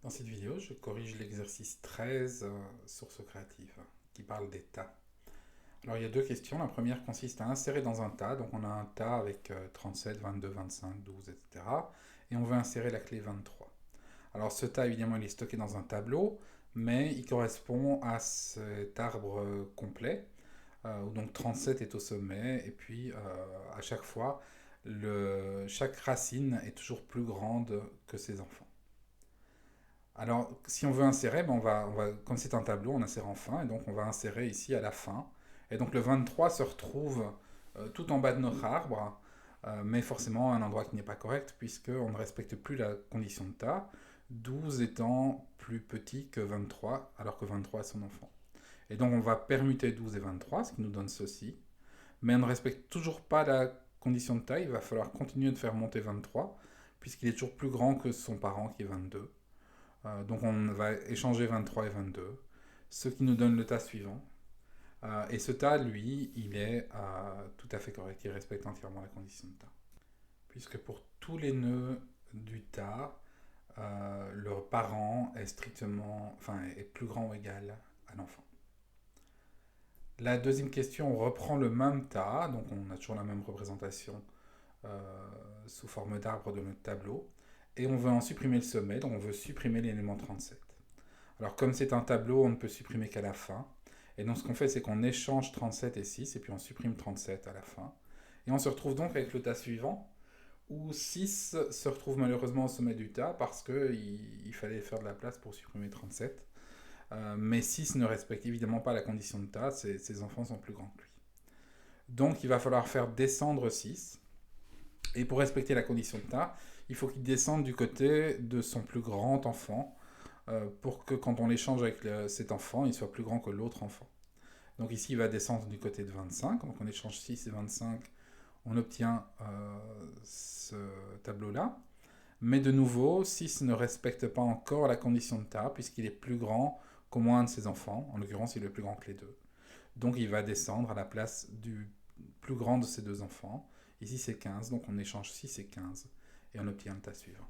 Dans cette vidéo, je corrige l'exercice 13 sources créatives qui parle des tas. Alors il y a deux questions. La première consiste à insérer dans un tas. Donc on a un tas avec 37, 22, 25, 12, etc. Et on veut insérer la clé 23. Alors ce tas, évidemment, il est stocké dans un tableau, mais il correspond à cet arbre complet, où donc 37 est au sommet, et puis à chaque fois, chaque racine est toujours plus grande que ses enfants. Alors, si on veut insérer, ben comme c'est un tableau, on insère en fin, et donc on va insérer ici à la fin. Et donc le 23 se retrouve tout en bas de notre arbre, mais forcément à un endroit qui n'est pas correct, puisqu'on ne respecte plus la condition de tas, 12 étant plus petit que 23, alors que 23 est son enfant. Et donc on va permuter 12 et 23, ce qui nous donne ceci, mais on ne respecte toujours pas la condition de taille, il va falloir continuer de faire monter 23, puisqu'il est toujours plus grand que son parent qui est 22. Donc on va échanger 23 et 22, ce qui nous donne le tas suivant. Et ce tas, lui, il est tout à fait correct, il respecte entièrement la condition de tas. Puisque pour tous les nœuds du tas, le parent est est plus grand ou égal à l'enfant. La deuxième question, on reprend le même tas, donc on a toujours la même représentation sous forme d'arbre de notre tableau, et on veut en supprimer le sommet, donc on veut supprimer l'élément 37. Alors comme c'est un tableau, on ne peut supprimer qu'à la fin. Et donc ce qu'on fait, c'est qu'on échange 37 et 6, et puis on supprime 37 à la fin. Et on se retrouve donc avec le tas suivant, où 6 se retrouve malheureusement au sommet du tas, parce qu'il fallait faire de la place pour supprimer 37. Mais 6 ne respecte évidemment pas la condition de tas, ses enfants sont plus grands que lui. Donc il va falloir faire descendre 6. Et pour respecter la condition de tas, il faut qu'il descende du côté de son plus grand enfant, pour que quand on l'échange avec cet enfant, il soit plus grand que l'autre enfant. Donc ici, il va descendre du côté de 25. Donc on échange 6 et 25, on obtient ce tableau-là. Mais de nouveau, 6 ne respecte pas encore la condition de tas, puisqu'il est plus grand qu'au moins un de ses enfants. En l'occurrence, il est plus grand que les deux. Donc il va descendre à la place du plus grand de ses deux enfants. Ici, c'est 15, donc on échange 6 et 15, et on obtient le tas suivant.